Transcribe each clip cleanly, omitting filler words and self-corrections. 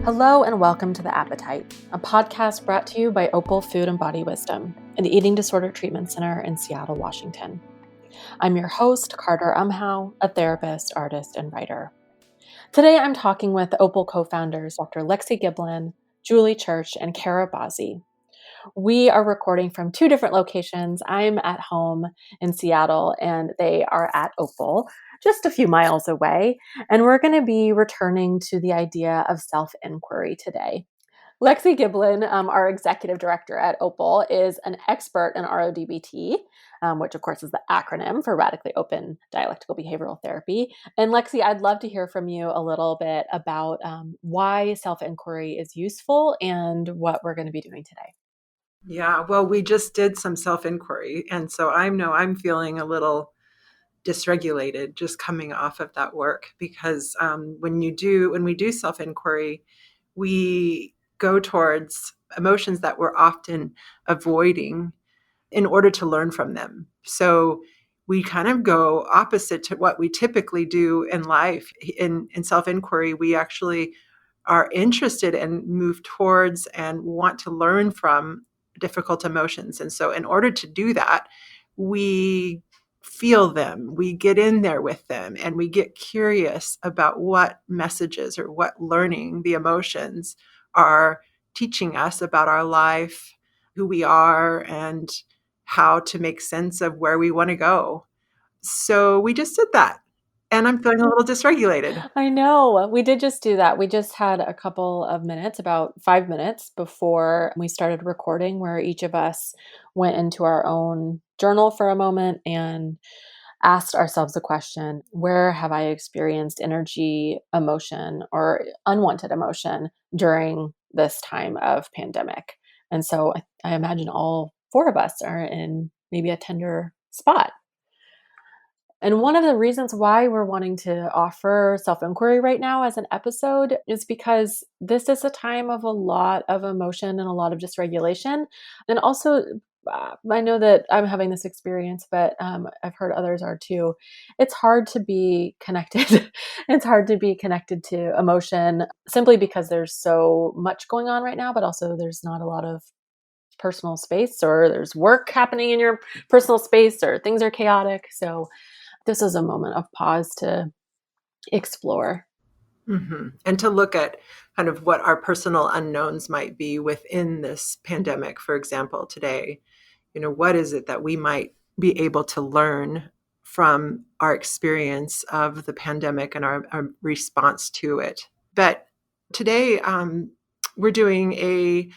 Hello and welcome to The Appetite, a podcast brought to you by Opal Food and Body Wisdom, an eating disorder treatment center in Seattle, Washington. I'm your host, Carter Umhau, a therapist, artist, and writer. Today I'm talking with Opal co-founders Dr. Lexi Giblin, Julie Church, and Bazzi. We are recording from two different locations. I'm at home in Seattle and they are at Opal, just a few miles away. And we're going to be returning to the idea of self-inquiry today. Lexi Giblin, our executive director at Opal, is an expert in RODBT, which of course is the acronym for Radically Open Dialectical Behavioral Therapy. And Lexi, I'd love to hear from you a little bit about why self-inquiry is useful and what we're going to be doing today. Yeah, well, we just did some self-inquiry. And so I'm feeling a little dysregulated just coming off of that work because when we do self-inquiry, we go towards emotions that we're often avoiding in order to learn from them. So we kind of go opposite to what we typically do in life. In self-inquiry, we actually are interested and move towards and want to learn from difficult emotions. And so in order to do that, we feel them, we get in there with them, and we get curious about what messages or what learning the emotions are teaching us about our life, who we are, and how to make sense of where we want to go. So we just did that. And I'm feeling a little dysregulated. I know. We did just do that. We just had a couple of minutes, about 5 minutes before we started recording, where each of us went into our own journal for a moment and asked ourselves the question, where have I experienced energy, emotion, or unwanted emotion during this time of pandemic? And so I imagine all four of us are in maybe a tender spot. And one of the reasons why we're wanting to offer self-inquiry right now as an episode is because this is a time of a lot of emotion and a lot of dysregulation. And also, I know that I'm having this experience, but I've heard others are too. It's hard to be connected. It's hard to be connected to emotion simply because there's so much going on right now, but also there's not a lot of personal space, or there's work happening in your personal space, or things are chaotic. So this is a moment of pause to explore. Mm-hmm. And to look at kind of what our personal unknowns might be within this pandemic. For example, today, what is it that we might be able to learn from our experience of the pandemic and our response to it? But today, we're doing a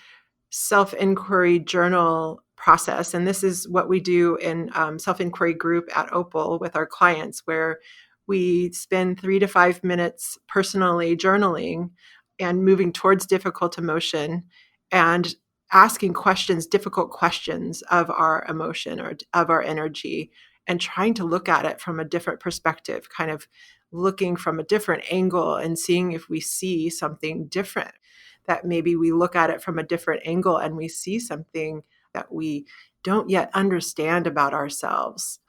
self-inquiry journal process. And this is what we do in self-inquiry group at Opal with our clients, where we spend 3 to 5 minutes personally journaling and moving towards difficult emotion and asking questions, difficult questions of our emotion or of our energy, and trying to look at it from a different perspective, kind of looking from a different angle and seeing if we see something different, that maybe we look at it from a different angle and we see something that we don't yet understand about ourselves.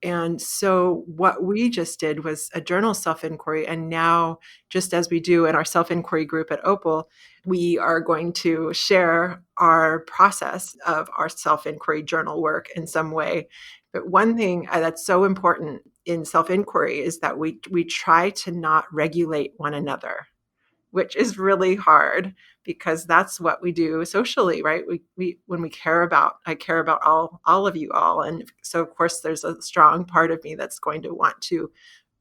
And so what we just did was a journal self-inquiry. And now, just as we do in our self-inquiry group at Opal, we are going to share our process of our self-inquiry journal work in some way. But one thing that's so important in self-inquiry is that we try to not regulate one another, which is really hard because that's what we do socially, right? We when we I care about all of you all. And so of course there's a strong part of me that's going to want to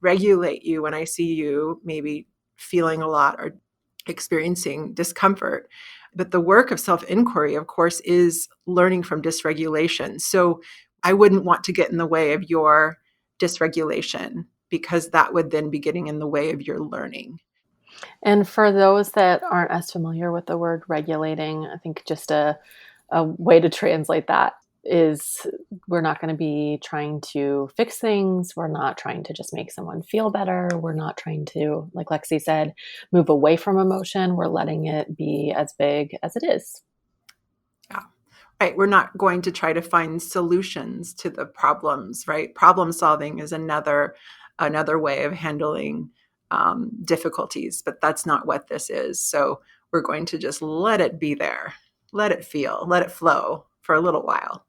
regulate you when I see you maybe feeling a lot or experiencing discomfort. But the work of self-inquiry, of course, is learning from dysregulation. So I wouldn't want to get in the way of your dysregulation, because that would then be getting in the way of your learning. And for those that aren't as familiar with the word regulating, I think just a way to translate that is, we're not going to be trying to fix things. We're not trying to just make someone feel better. We're not trying to, like Lexi said, move away from emotion. We're letting it be as big as it is. Yeah. Right. We're not going to try to find solutions to the problems, right? Problem solving is another way of handling difficulties, but that's not what this is. So we're going to just let it be there, let it feel, let it flow for a little while.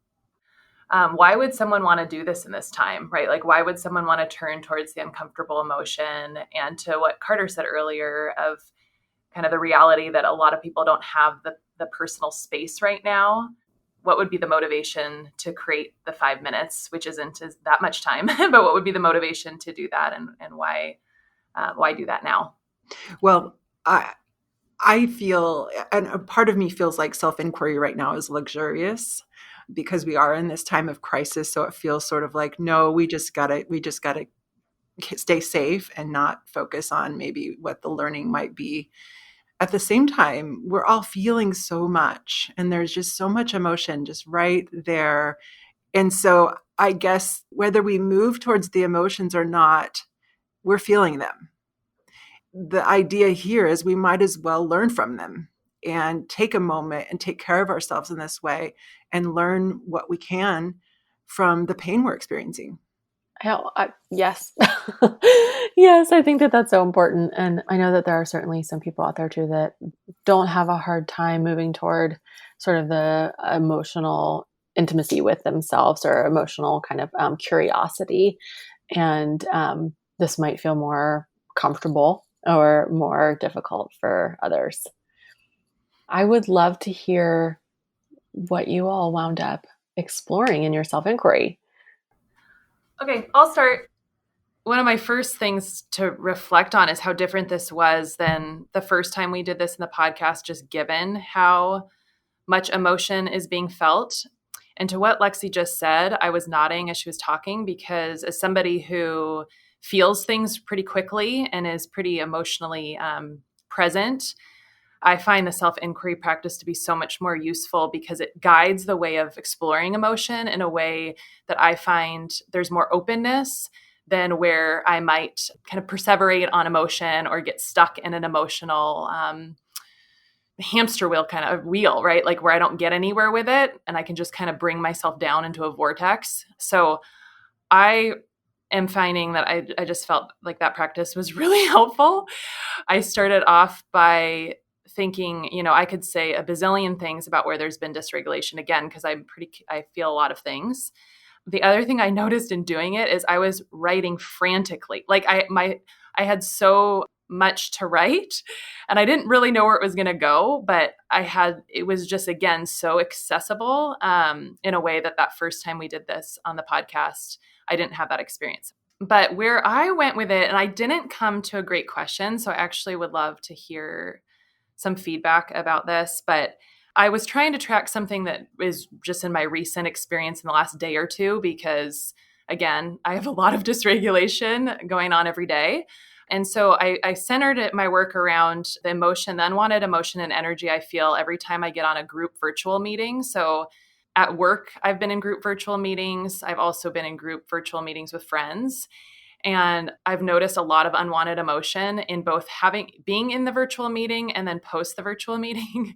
Why would someone want to do this in this time, right? Like, why would someone want to turn towards the uncomfortable emotion? And to what Carter said earlier of kind of the reality that a lot of people don't have the personal space right now. What would be the motivation to create the 5 minutes, which isn't that much time, but what would be the motivation to do that, and why do that now? Well, I feel, and a part of me feels like self-inquiry right now is luxurious because we are in this time of crisis. So it feels sort of like, no, we just gotta stay safe and not focus on maybe what the learning might be. At the same time, we're all feeling so much, and there's just so much emotion just right there. And so I guess whether we move towards the emotions or not, we're feeling them. The idea here is we might as well learn from them and take a moment and take care of ourselves in this way and learn what we can from the pain we're experiencing. Yes. Yes, I think that that's so important. And I know that there are certainly some people out there too that don't have a hard time moving toward sort of the emotional intimacy with themselves or emotional kind of curiosity. And this might feel more comfortable or more difficult for others. I would love to hear what you all wound up exploring in your self-inquiry. Okay, I'll start. One of my first things to reflect on is how different this was than the first time we did this in the podcast, just given how much emotion is being felt. And to what Lexi just said, I was nodding as she was talking because as somebody who feels things pretty quickly and is pretty emotionally present, I find the self-inquiry practice to be so much more useful because it guides the way of exploring emotion in a way that I find there's more openness than where I might kind of perseverate on emotion or get stuck in an emotional hamster wheel kind of wheel, right? Like where I don't get anywhere with it and I can just kind of bring myself down into a vortex. So I am finding that I just felt like that practice was really helpful. I started off by thinking, I could say a bazillion things about where there's been dysregulation again, because I feel a lot of things. The other thing I noticed in doing it is I was writing frantically. Like I had so much to write and I didn't really know where it was going to go, but it was just, again, so accessible in a way that first time we did this on the podcast, I didn't have that experience. But where I went with it, and I didn't come to a great question, so I actually would love to hear some feedback about this, but I was trying to track something that is just in my recent experience in the last day or two, because again, I have a lot of dysregulation going on every day. And so I centered my work around the emotion, the unwanted emotion and energy I feel every time I get on a group virtual meeting. So at work, I've been in group virtual meetings. I've also been in group virtual meetings with friends. And I've noticed a lot of unwanted emotion in both being in the virtual meeting and then post the virtual meeting.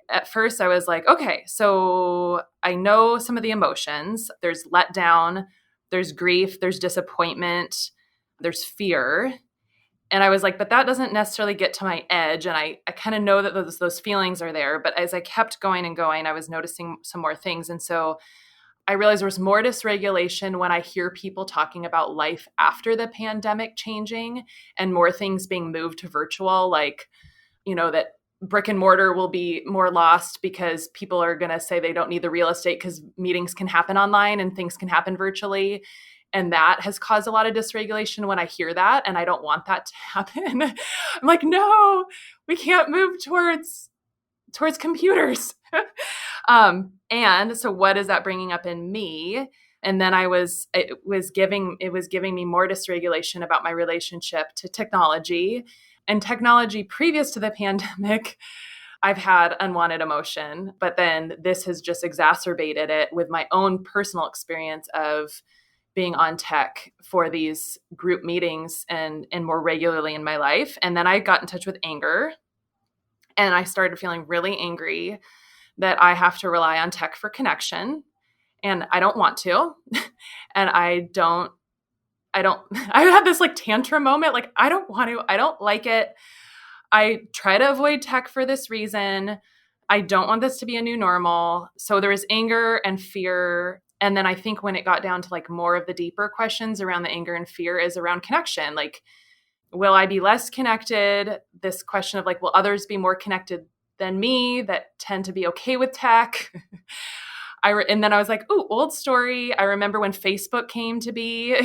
At first, I was like, okay, so I know some of the emotions. There's letdown, there's grief, there's disappointment, there's fear. And I was like, but that doesn't necessarily get to my edge. And I kind of know that those feelings are there. But as I kept going and going, I was noticing some more things. And so I realized there was more dysregulation when I hear people talking about life after the pandemic changing and more things being moved to virtual, like, that brick and mortar will be more lost because people are going to say they don't need the real estate because meetings can happen online and things can happen virtually. And that has caused a lot of dysregulation when I hear that. And I don't want that to happen. I'm like, no, we can't move towards computers. And so what is that bringing up in me? And then it was giving me more dysregulation about my relationship to technology. And technology previous to the pandemic, I've had unwanted emotion, but then this has just exacerbated it with my own personal experience of being on tech for these group meetings and more regularly in my life. And then I got in touch with anger and I started feeling really angry that I have to rely on tech for connection. And I don't want to. And I had this like tantrum moment. Like, I don't like it. I try to avoid tech for this reason. I don't want this to be a new normal. So there was anger and fear. And then I think when it got down to like more of the deeper questions around the anger and fear is around connection. Like, will I be less connected? This question of like, will others be more connected than me that tend to be okay with tech? And then I was like, ooh, old story. I remember when Facebook came to be,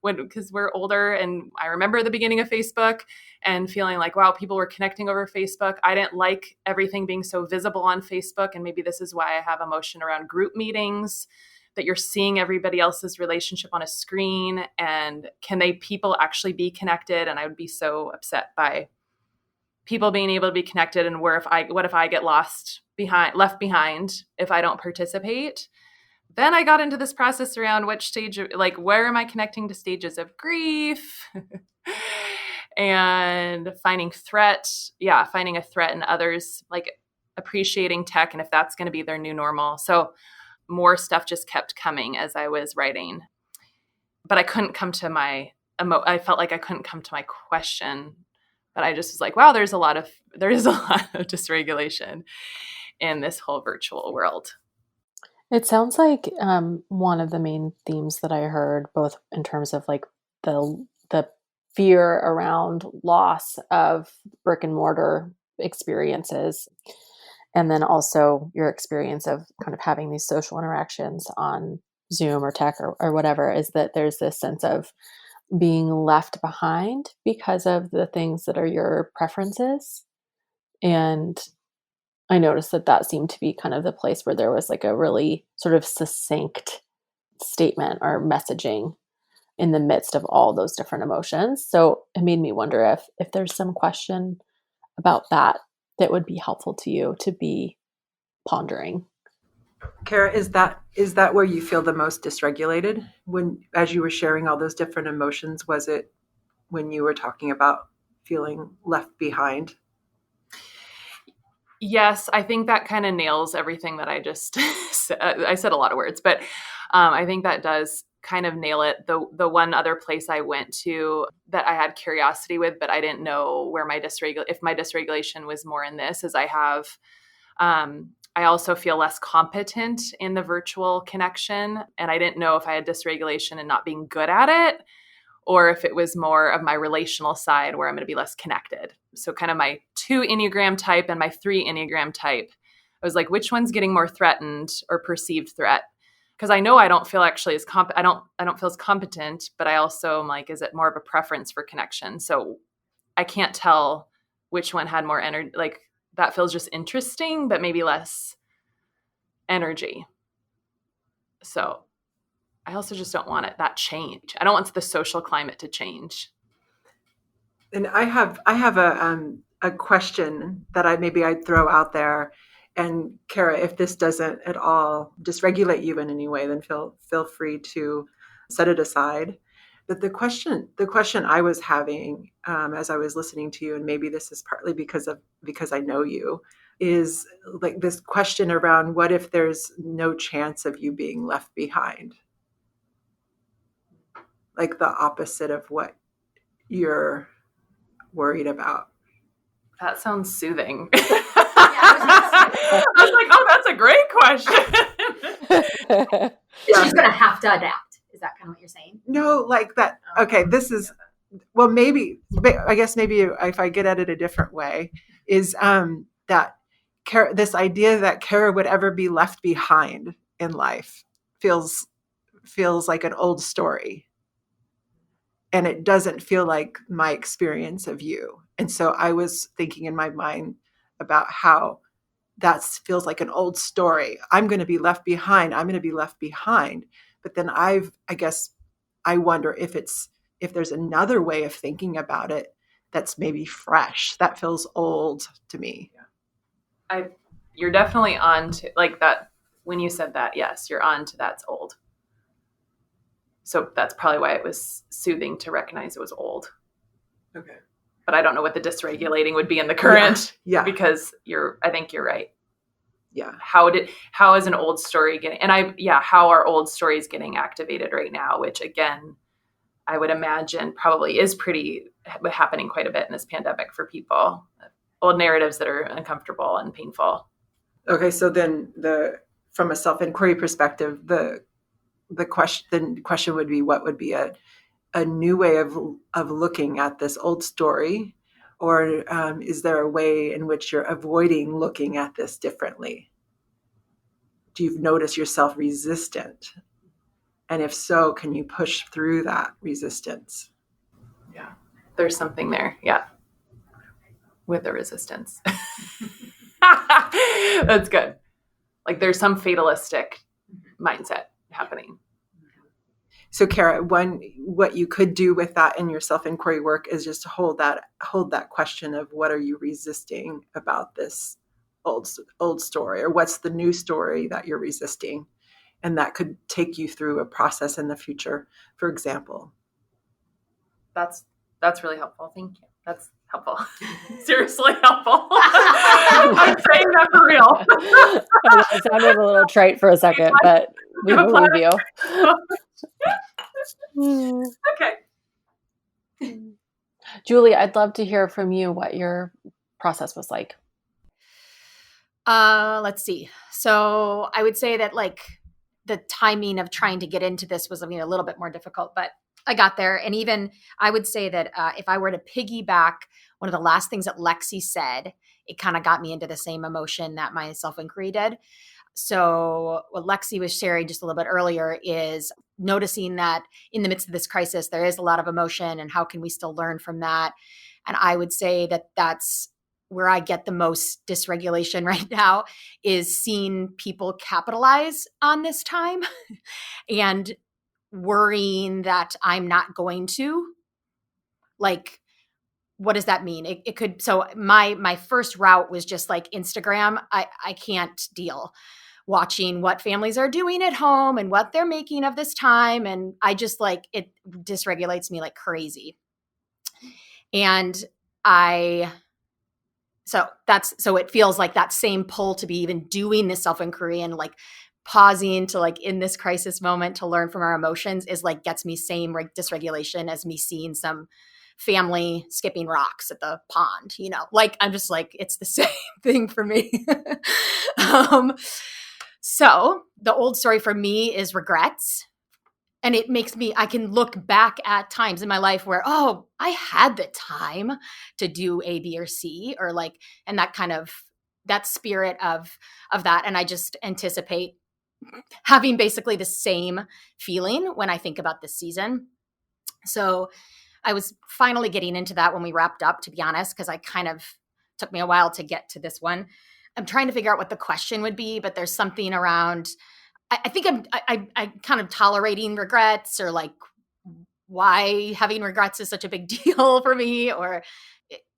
because we're older, and I remember the beginning of Facebook and feeling like, wow, people were connecting over Facebook. I didn't like everything being so visible on Facebook. And maybe this is why I have emotion around group meetings, that you're seeing everybody else's relationship on a screen, and people actually be connected? And I would be so upset by people being able to be connected. And what if I get left behind if I don't participate? Then I got into this process around which stage, like, where am I connecting to stages of grief and finding a threat in others, like appreciating tech, and if that's going to be their new normal. So more stuff just kept coming as I was writing, but I couldn't come to I felt like I couldn't come to my question, but I just was like, wow, there is a lot of dysregulation in this whole virtual world. It sounds like one of the main themes that I heard, both in terms of like the fear around loss of brick and mortar experiences, and then also your experience of kind of having these social interactions on Zoom or tech or whatever, is that there's this sense of being left behind because of the things that are your preferences. And I noticed that seemed to be kind of the place where there was like a really sort of succinct statement or messaging in the midst of all those different emotions. So it made me wonder if there's some question about that would be helpful to you to be pondering. Kara, is that where you feel the most dysregulated as you were sharing all those different emotions? Was it when you were talking about feeling left behind? Yes, I think that kind of nails everything that I just said. I said a lot of words, but I think that does kind of nail it. The one other place I went to that I had curiosity with, but I didn't know where if my dysregulation was more in this, is I also feel less competent in the virtual connection. And I didn't know if I had dysregulation and not being good at it, or if it was more of my relational side where I'm going to be less connected. So kind of my 2 Enneagram type and my 3 Enneagram type. I was like, which one's getting more threatened or perceived threat? Because I know I don't feel actually as I don't feel as competent, but I also am like, is it more of a preference for connection? So I can't tell which one had more energy. Like, that feels just interesting, but maybe less energy. So I also just don't want that change. I don't want the social climate to change. And I have a question that I'd throw out there. And Kara, if this doesn't at all dysregulate you in any way, then feel free to set it aside. But the question I was having as I was listening to you, and maybe this is partly because I know you, is like this question around, what if there's no chance of you being left behind? Like the opposite of what you're worried about. That sounds soothing. I was like, oh, that's a great question. She's going to have to adapt. Is that kind of what you're saying? No, like that. Okay, this is, well, maybe, I guess maybe if I get at it a different way, is that this idea that Kara would ever be left behind in life feels like an old story. And it doesn't feel like my experience of you. And so I was thinking in my mind about how that feels like an old story. I'm going to be left behind. But then I guess I wonder if there's another way of thinking about it that's maybe fresh. That feels old to me. You're definitely on to like that. When you said that, yes, you're on to that's old. So that's probably why it was soothing to recognize it was old. Okay. But I don't know what the dysregulating would be in the current. Yeah. Because I think you're right. Yeah. How is an old story getting, how are old stories getting activated right now? Which again, I would imagine probably is happening quite a bit in this pandemic for people. Old narratives that are uncomfortable and painful. Okay, so then from a self-inquiry perspective, the question would be, what would be a new way of looking at this old story, or is there a way in which you're avoiding looking at this differently? Do you notice yourself resistant? And if so, can you push through that resistance? Yeah, there's something there. Yeah, with the resistance. That's good. Like there's some fatalistic mindset happening. So Kara, what you could do with that in your self-inquiry work is just to hold that question of what are you resisting about this old story, or what's the new story that you're resisting? And that could take you through a process in the future, for example. That's really helpful. Thank you. That's helpful. Seriously helpful. I'm saying that for real. It sounded a little trite for a second, but we believe you. Okay. Julie, I'd love to hear from you what your process was like. Let's see. So I would say that like the timing of trying to get into this was, a little bit more difficult, but I got there. And even I would say that if I were to piggyback one of the last things that Lexi said, it kind of got me into the same emotion that my self-inquiry did. So what Lexi was sharing just a little bit earlier is noticing that in the midst of this crisis, there is a lot of emotion, and how can we still learn from that? And I would say that that's where I get the most dysregulation right now, is seeing people capitalize on this time and worrying that I'm not going to. Like, what does that mean? It could, so my first route was just like Instagram. I can't deal watching what families are doing at home and what they're making of this time. And I just like, it dysregulates me like crazy. And so it feels like that same pull to be even doing this self-inquiry and like pausing to like in this crisis moment to learn from our emotions is like gets me same dysregulation as me seeing some family skipping rocks at the pond, like I'm just like, it's the same thing for me. So the old story for me is regrets. And it makes me, I can look back at times in my life where, oh, I had the time to do A, B, or C, or like, and that kind of, that spirit of that. And I just anticipate having basically the same feeling when I think about this season. So I was finally getting into that when we wrapped up, to be honest, because I kind of took me a while to get to this one. I'm trying to figure out what the question would be, but there's something around, I think I'm kind of tolerating regrets, or like why having regrets is such a big deal for me, or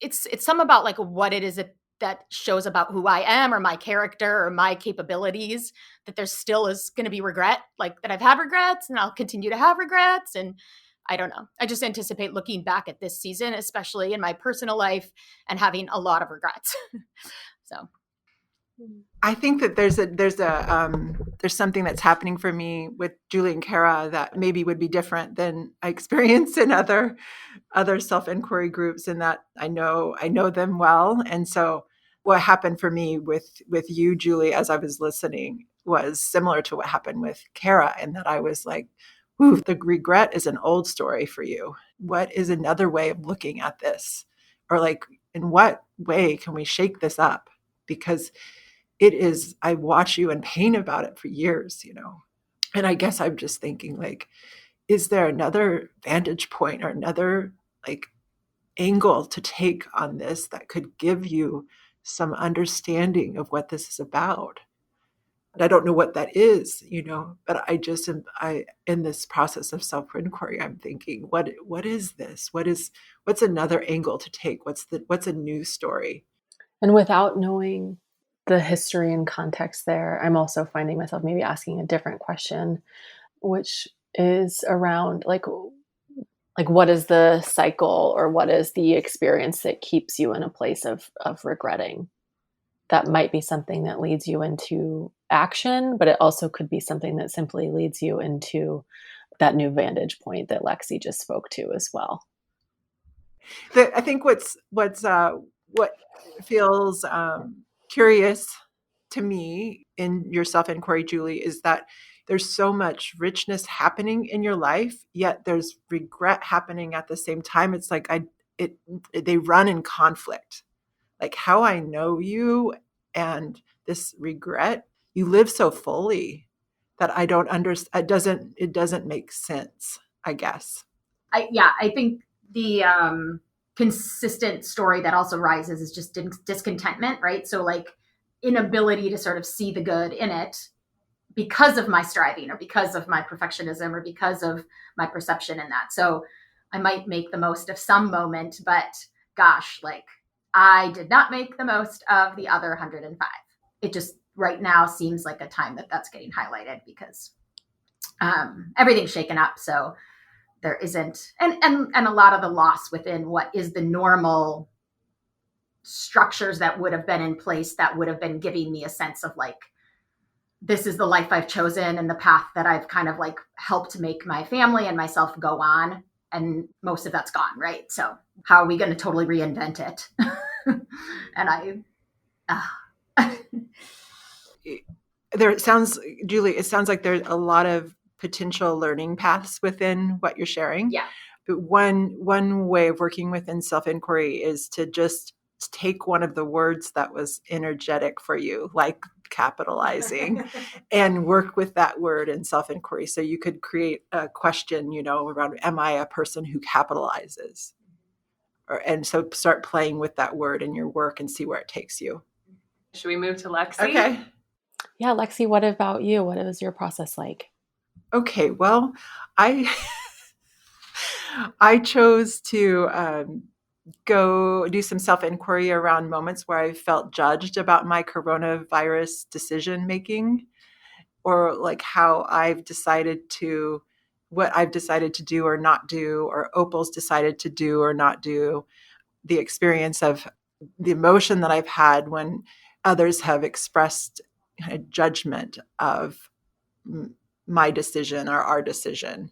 it's some about like what it is that shows about who I am or my character or my capabilities, that there still is going to be regret, like that I've had regrets and I'll continue to have regrets. And I don't know. I just anticipate looking back at this season, especially in my personal life, and having a lot of regrets. So I think that there's something that's happening for me with Julie and Kara that maybe would be different than I experience in other self-inquiry groups, in that I know them well. And so what happened for me with you, Julie, as I was listening, was similar to what happened with Kara, in that I was like, ooh, the regret is an old story for you. What is another way of looking at this? Or like, in what way can we shake this up? Because it is, I watch you in pain about it for years, and I guess I'm just thinking, like, is there another vantage point or another like angle to take on this that could give you some understanding of what this is about? And I don't know what that is, but I just am, in this process of self-inquiry, I'm thinking, what is this? What's another angle to take? What's a new story? And without knowing the history and context there, I'm also finding myself maybe asking a different question, which is around like what is the cycle, or what is the experience that keeps you in a place of regretting? That might be something that leads you into action, but it also could be something that simply leads you into that new vantage point that Lexi just spoke to as well. I think what feels curious to me in your self-inquiry, Julie, is that there's so much richness happening in your life, yet there's regret happening at the same time. It's like they run in conflict. Like how I know you and this regret, you live so fully that I don't understand. It doesn't make sense, I guess. I think the consistent story that also rises is just discontentment, right? So like inability to sort of see the good in it because of my striving or because of my perfectionism or because of my perception in that. So I might make the most of some moment, but gosh, like I did not make the most of the other 105. It just right now seems like a time that's getting highlighted because everything's shaken up. So there isn't, and a lot of the loss within what is the normal structures that would have been in place that would have been giving me a sense of like, this is the life I've chosen and the path that I've kind of like helped make my family and myself go on. And most of that's gone, right? So how are we going to totally reinvent it? And Julie, it sounds like there's a lot of potential learning paths within what you're sharing. Yeah. But one way of working within self-inquiry is to just take one of the words that was energetic for you, like capitalizing, and work with that word in self-inquiry. So you could create a question, around, am I a person who capitalizes? And so start playing with that word in your work and see where it takes you. Should we move to Lexi? Okay. Yeah, Lexi, what about you? What was your process like? Okay, well, I chose to go do some self-inquiry around moments where I felt judged about my coronavirus decision making, or like what I've decided to do or not do, or Opal's decided to do or not do, the experience of the emotion that I've had when others have expressed a judgment of my decision or our decision.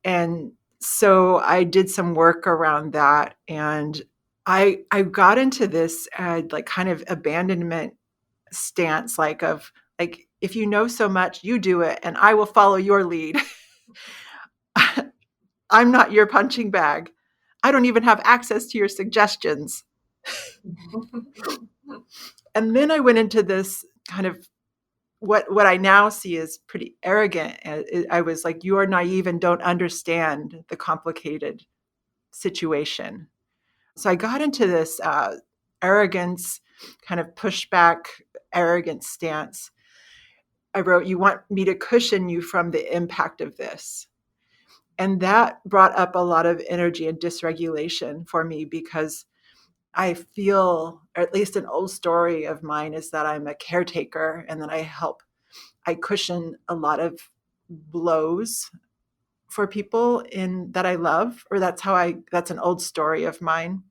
And so I did some work around that, and I got into this like kind of abandonment stance, like if you know so much, you do it, and I will follow your lead. I'm not your punching bag. I don't even have access to your suggestions. And then I went into this kind of what I now see as pretty arrogant. I was like, you are naive and don't understand the complicated situation. So I got into this arrogance, kind of pushback, arrogant stance. I wrote, you want me to cushion you from the impact of this. And that brought up a lot of energy and dysregulation for me, because I feel, or at least an old story of mine is that I'm a caretaker and that I cushion a lot of blows for people that I love, or that's an old story of mine.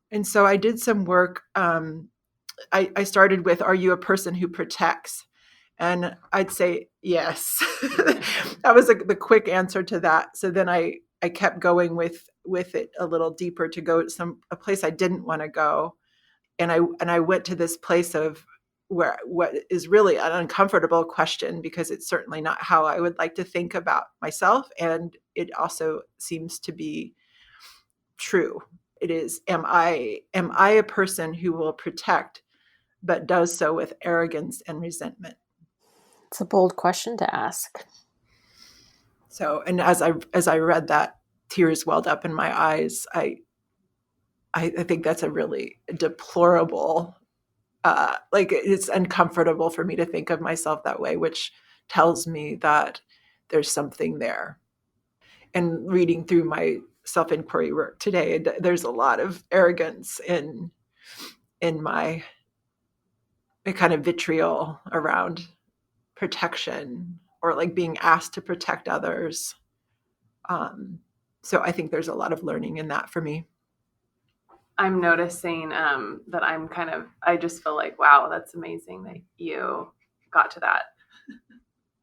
And so I did some work. I started with, are you a person who protects? And I'd say yes. That was the quick answer to that. So then I kept going with it a little deeper to go a place I didn't want to go. And I went to this place of what is really an uncomfortable question, because it's certainly not how I would like to think about myself. And it also seems to be true. It is, am I a person who will protect, but does so with arrogance and resentment? It's a bold question to ask. So, and as I read that, tears welled up in my eyes. I think that's a really deplorable, like it's uncomfortable for me to think of myself that way, which tells me that there's something there. And reading through my self-inquiry work today, there's a lot of arrogance in my kind of vitriol around protection, or like being asked to protect others. So I think there's a lot of learning in that for me. I'm noticing that I just feel like, wow, that's amazing that you got to that.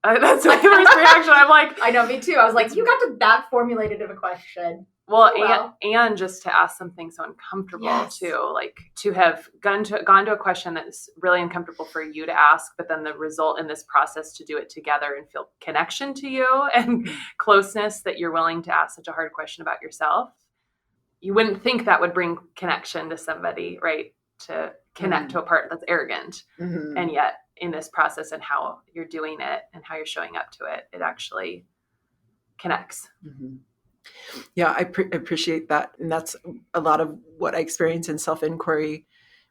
That's my first reaction. I'm like, I know, me too. I was like, you got to that formulated of a question. well, Wow. and just to ask something so uncomfortable Yes. too, like to have gone to a question that's really uncomfortable for you to ask, but then the result in this process to do it together and feel connection to you and closeness that you're willing to ask such a hard question about yourself. You wouldn't think that would bring connection to somebody, right? To connect to a part that's arrogant. Mm-hmm. And yet in this process and how you're doing it and how you're showing up to it, it actually connects. Mm-hmm. Yeah, I appreciate that. And that's a lot of what I experience in self-inquiry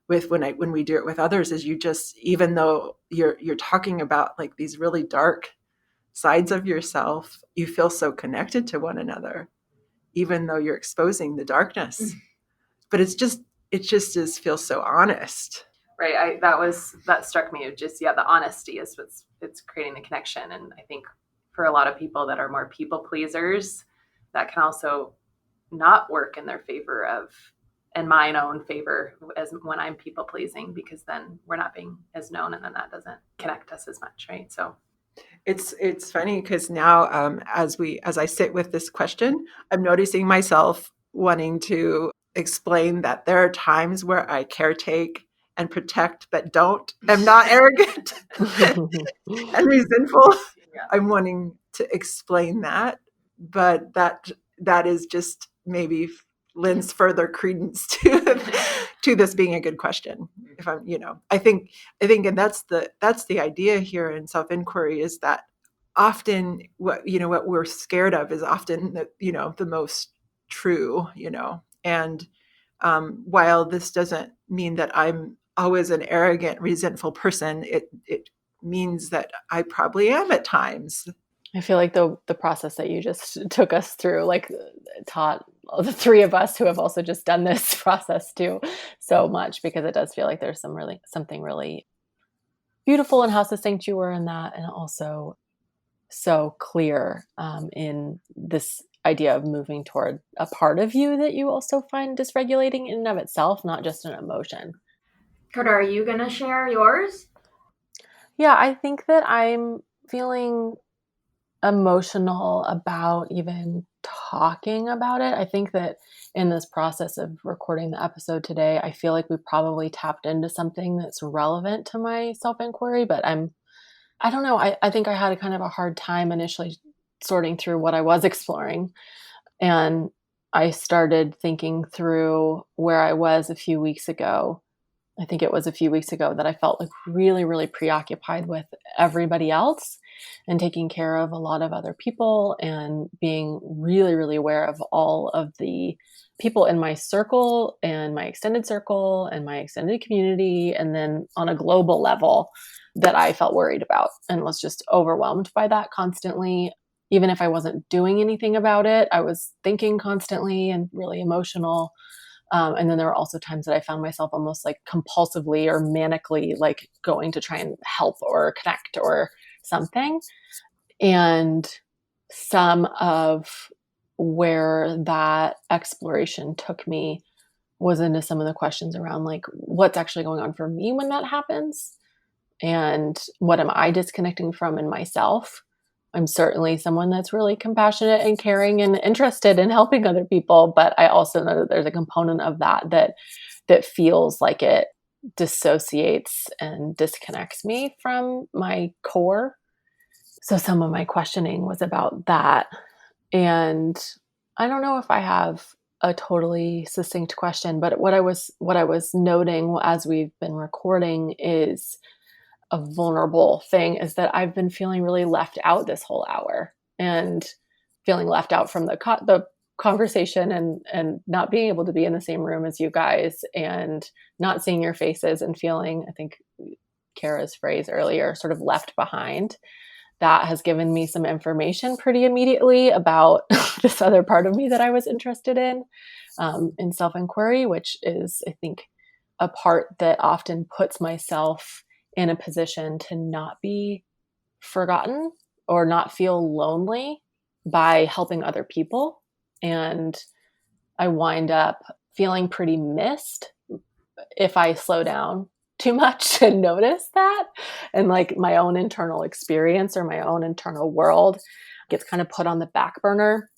with when we do it with others, is you just, even though you're talking about like these really dark sides of yourself, you feel so connected to one another, even though you're exposing the darkness. But it just feels so honest. Right. That struck me. The honesty is it's creating the connection. And I think for a lot of people that are more people pleasers, that can also not work in their favor in my own favor as when I'm people pleasing, because then we're not being as known, and then that doesn't connect us as much. Right. So it's funny because now as I sit with this question, I'm noticing myself wanting to explain that there are times where I caretake and protect, but I'm not arrogant and resentful. Yeah. I'm wanting to explain that, but that is just maybe lends further credence to this being a good question. If I'm, I think, and that's the idea here in self-inquiry, is that often what we're scared of is often the most true, and while this doesn't mean that I'm always an arrogant, resentful person, it means that I probably am at times. I feel like the process that you just took us through, like, taught the three of us who have also just done this process too so much, because it does feel like there's something really beautiful in how succinct you were in that, and also so clear in this idea of moving toward a part of you that you also find dysregulating in and of itself, not just an emotion. Carter, are you going to share yours? Yeah, I think that I'm feeling emotional about even talking about it. I think that in this process of recording the episode today, I feel like we probably tapped into something that's relevant to my self-inquiry, but I don't know. I think I had a kind of a hard time initially sorting through what I was exploring. And I started thinking through where I was a few weeks ago. I think it was a few weeks ago that I felt like really, really preoccupied with everybody else and taking care of a lot of other people, and being really, really aware of all of the people in my circle and my extended circle and my extended community. And then on a global level that I felt worried about and was just overwhelmed by that constantly. Even if I wasn't doing anything about it, I was thinking constantly and really emotional. And then there were also times that I found myself almost like compulsively or manically like going to try and help or connect or something. And some of where that exploration took me was into some of the questions around like, what's actually going on for me when that happens? And what am I disconnecting from in myself? I'm certainly someone that's really compassionate and caring and interested in helping other people, but I also know that there's a component of that feels like it dissociates and disconnects me from my core. So some of my questioning was about that. And I don't know if I have a totally succinct question, but what I was noting as we've been recording is a vulnerable thing, is that I've been feeling really left out this whole hour, and feeling left out from the conversation, and not being able to be in the same room as you guys and not seeing your faces, and feeling, I think Kara's phrase earlier, sort of left behind. That has given me some information pretty immediately about this other part of me that I was interested in self-inquiry, which is, I think, a part that often puts myself in a position to not be forgotten or not feel lonely by helping other people. And I wind up feeling pretty missed if I slow down too much to notice that. And like my own internal experience or my own internal world gets kind of put on the back burner.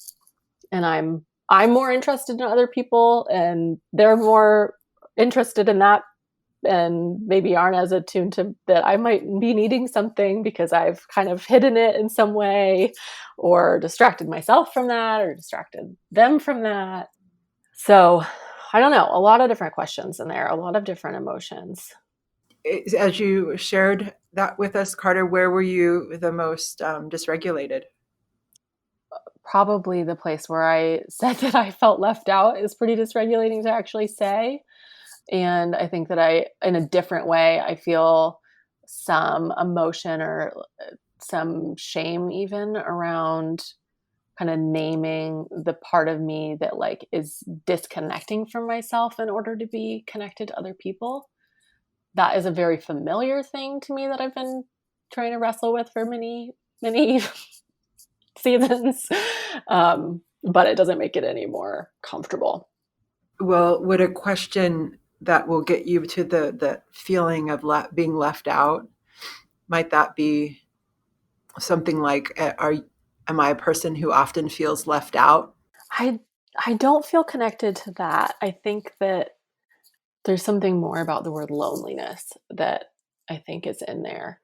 And I'm more interested in other people, and they're more interested in that, and maybe aren't as attuned to that I might be needing something because I've kind of hidden it in some way or distracted myself from that or distracted them from that. So I don't know, a lot of different questions in there, a lot of different emotions. As you shared that with us, Carter, where were you the most dysregulated? Probably the place where I said that I felt left out is pretty dysregulating to actually say. And I think that in a different way, I feel some emotion or some shame even around kind of naming the part of me that like is disconnecting from myself in order to be connected to other people. That is a very familiar thing to me that I've been trying to wrestle with for many, many seasons. But it doesn't make it any more comfortable. Well, would a question that will get you to the feeling of being left out, might that be something like, am I a person who often feels left out? I don't feel connected to that. I think that there's something more about the word loneliness that I think is in there,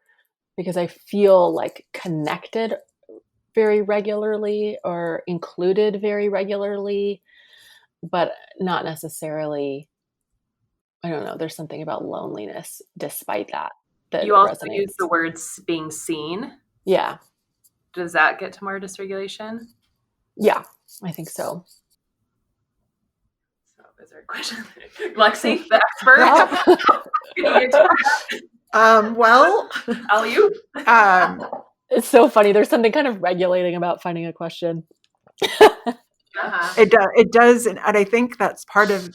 because I feel like connected very regularly or included very regularly, but not necessarily, I don't know, there's something about loneliness despite that You also resonates. use the word being seen. Yeah. Does that get to more dysregulation? Yeah, I think so. So is there a question? Lexi, the expert? Well, Alley-oop. It's so funny. There's something kind of regulating about finding a question. It does. And I think that's part of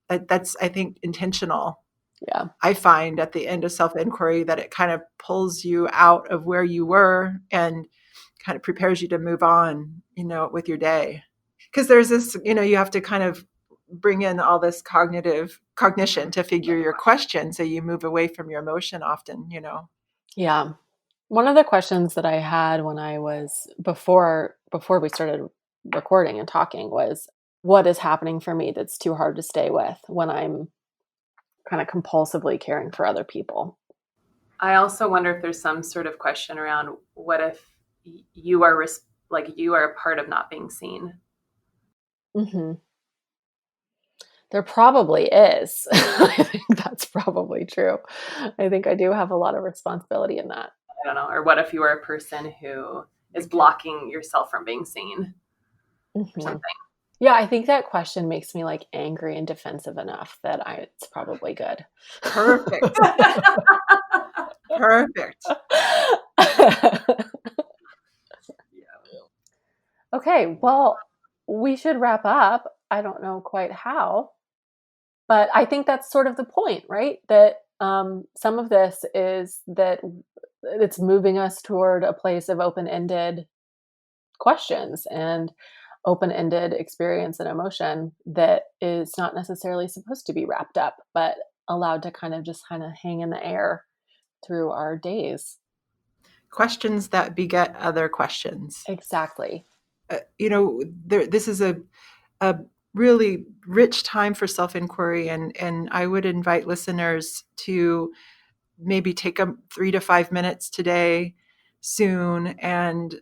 it. That's, I think, intentional. Yeah. I find at the end of self-inquiry that it kind of pulls you out of where you were and kind of prepares you to move on, with your day. Because there's this, you have to kind of bring in all this cognition to figure your question. So you move away from your emotion often, Yeah. One of the questions that I had when I was before we started recording and talking was, what is happening for me that's too hard to stay with when I'm kind of compulsively caring for other people? I also wonder if there's some sort of question around what if you are you are a part of not being seen. Mm-hmm. There probably is. I think that's probably true. I think I do have a lot of responsibility in that. I don't know. Or what if you are a person who is blocking yourself from being seen or something? Yeah, I think that question makes me like angry and defensive enough that it's probably good. Perfect. Perfect. Okay, well, we should wrap up. I don't know quite how, but I think that's sort of the point, right? That some of this is that it's moving us toward a place of open-ended questions and open-ended experience and emotion that is not necessarily supposed to be wrapped up, but allowed to kind of hang in the air through our days. Questions that beget other questions. Exactly. This is a really rich time for self-inquiry, and I would invite listeners to maybe take 3 to 5 minutes today, soon, and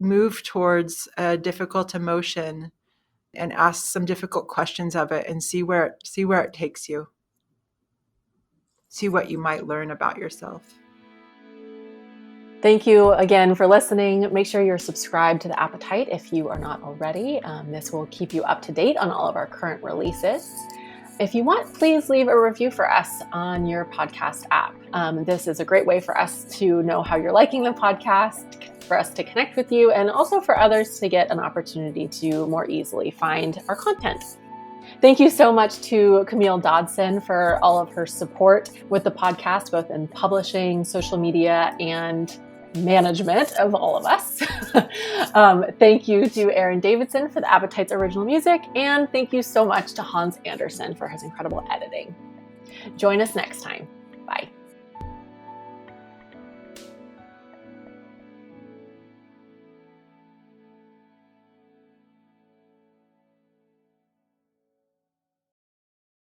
move towards a difficult emotion and ask some difficult questions of it and see where it takes you. See what you might learn about yourself. Thank you again for listening. Make sure you're subscribed to The Appetite if you are not already. This will keep you up to date on all of our current releases. If you want, please leave a review for us on your podcast app. This is a great way for us to know how you're liking the podcast, for us to connect with you, and also for others to get an opportunity to more easily find our content. Thank you so much to Camille Dodson for all of her support with the podcast, both in publishing, social media, and management of all of us. Thank you to Aaron Davidson for The Appetite's original music, and thank you so much to Hans Anderson for his incredible editing. Join us next time.